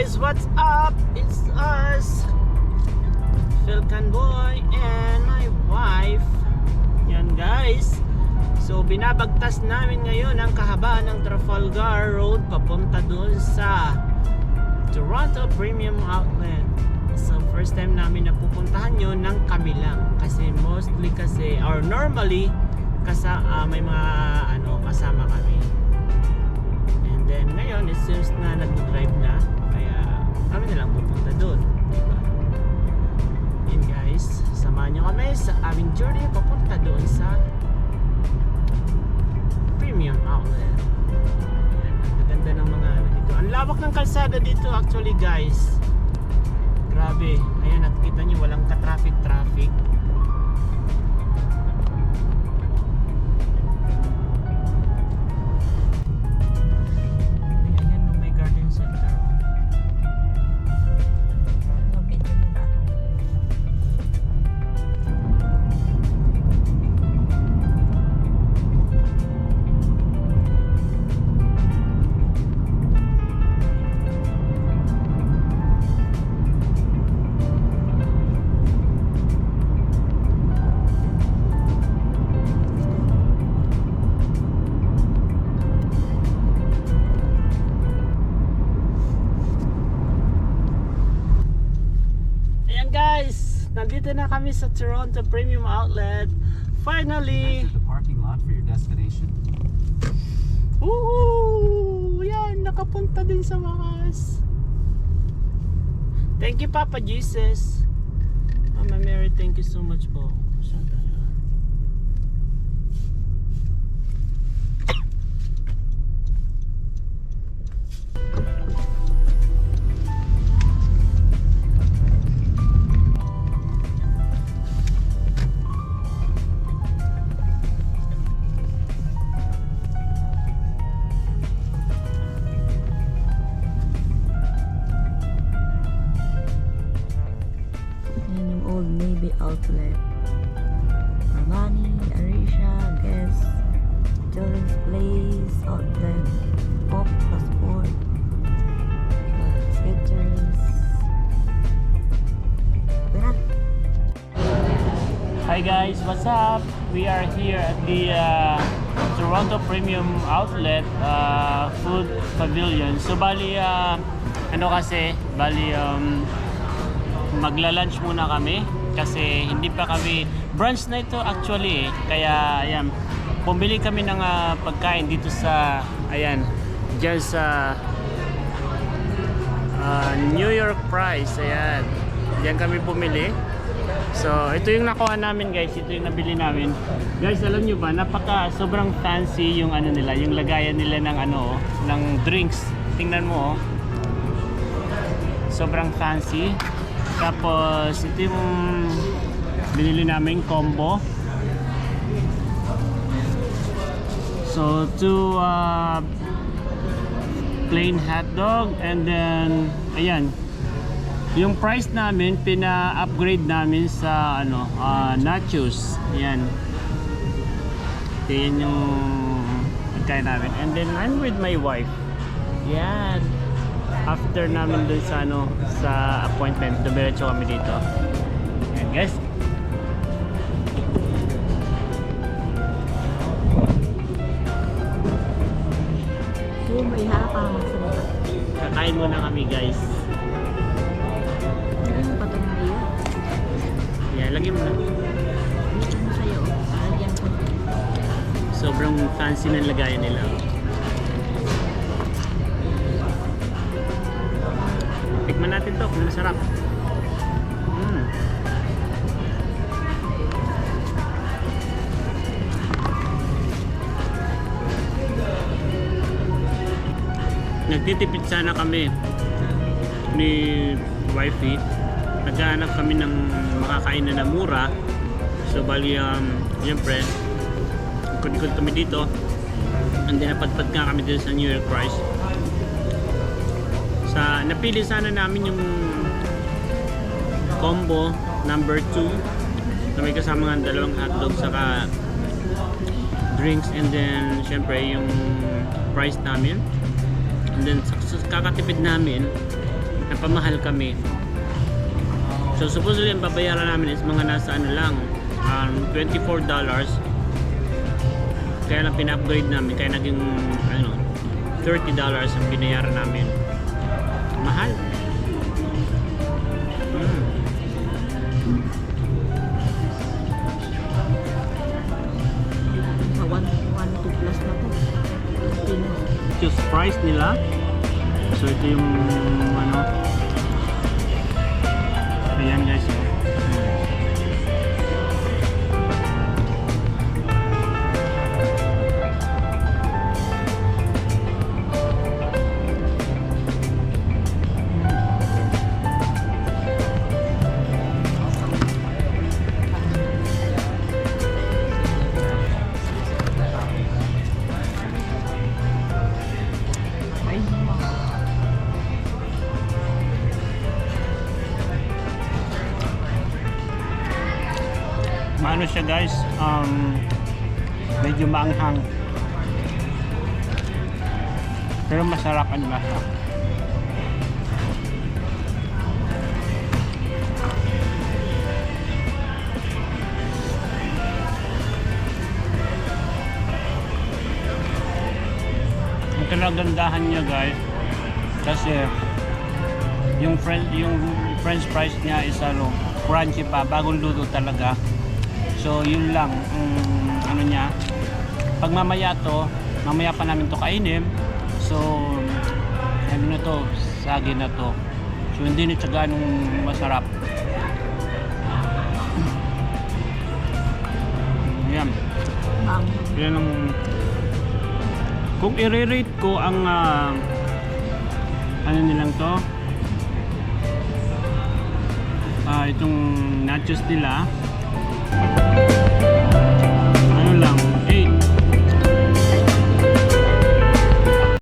guys, what's up? It's us, Philcan Boy and my wife. Yan guys. So binabagtas namin ngayon ang kahabaan ng Trafalgar Road papunta doon sa Toronto Premium Outlet. So first time namin na pupuntahan yun ng kami lang. Kasi mostly or normally may mga kasama kami. And then ngayon it seems na nag-drive na. Kaya kami na lang pupunta doon, diba? Yun guys, samahan nyo kami sa aming journey papunta doon sa Premium Outlet. Ayan, ang ganda ng mga dito. Ang lawak ng kalsada dito actually guys. Grabe. Ayan, nakikita nyo walang ka-traffic. Nandito na kami sa Toronto Premium Outlet. Finally! Exit the parking lot for your destination. Woohoo! Yan, nakapunta din sa wakas. Thank you Papa Jesus. Mama Mary, thank you so much po. Outlet, Armani, Arisha, Guess, Children's Place, Outlet, Pop, Passport, Skechers. Hi guys, what's up? We are here at the Toronto Premium Outlet Food Pavilion. So bali magla-lunch muna kami kasi hindi pa kami brunch na ito actually kaya ayan, bumili kami ng pagkain dito sa dyan sa New York Price. Ayan, dyan kami bumili. So ito yung nakuha namin guys, ito yung nabili namin guys. Alam nyo ba, sobrang fancy yung nila, yung lagayan nila ng ng drinks. Tingnan mo sobrang fancy. Tapos ito yung binili namin combo. So two plain hotdog and then ayan. Yung price namin pina-upgrade namin sa nachos. Ayan. Ito yung pagkain namin. And then I'm with my wife. Yan. After namin dun sa appointment, dumiretso kami dito. Ayan guys. So, may harap ang magsalita. Kakain muna kami guys. Lagyan mo pa ito ng mayo? Yan, lagyan mo na. Ano sa'yo? Lagyan ko. Sobrang fancy ng lagayan nila. Tikman natin to kung masarap. Nagtitipid sana kami ni wifey. Naghahanap kami ng makakain na mura. So bali siyempre ikot-ikot kami dito. And then napadpad nga kami dito sa New York Price. Napili sana namin yung combo number 2 na may kasama ng dalawang hotdog saka drinks, and then syempre yung price namin. And then kakatipid namin, napamahal kami. So supposedly ang babayaran namin is mga nasa ano lang, $24. Kaya lang pina-upgrade namin, kaya naging ano, $30 ang binayaran namin. Mahal. Sa 1 plus na to. Ito yung price nila. So ito yung ano. Ayan guys. Maano siya guys, medyo maanghang. Pero masarap ang lasa. Ang kinagandahan niya guys, kasi yung french fries niya is ano, crunchy pa, bagong luto talaga. So yun lang ano niya. Pag mamaya pa namin to kainin. So ano na to, sagi na to. So hindi na siya ganong masarap. Yan. Yan ang, kung i-rate ko ang ano nilang to, itong nachos nila,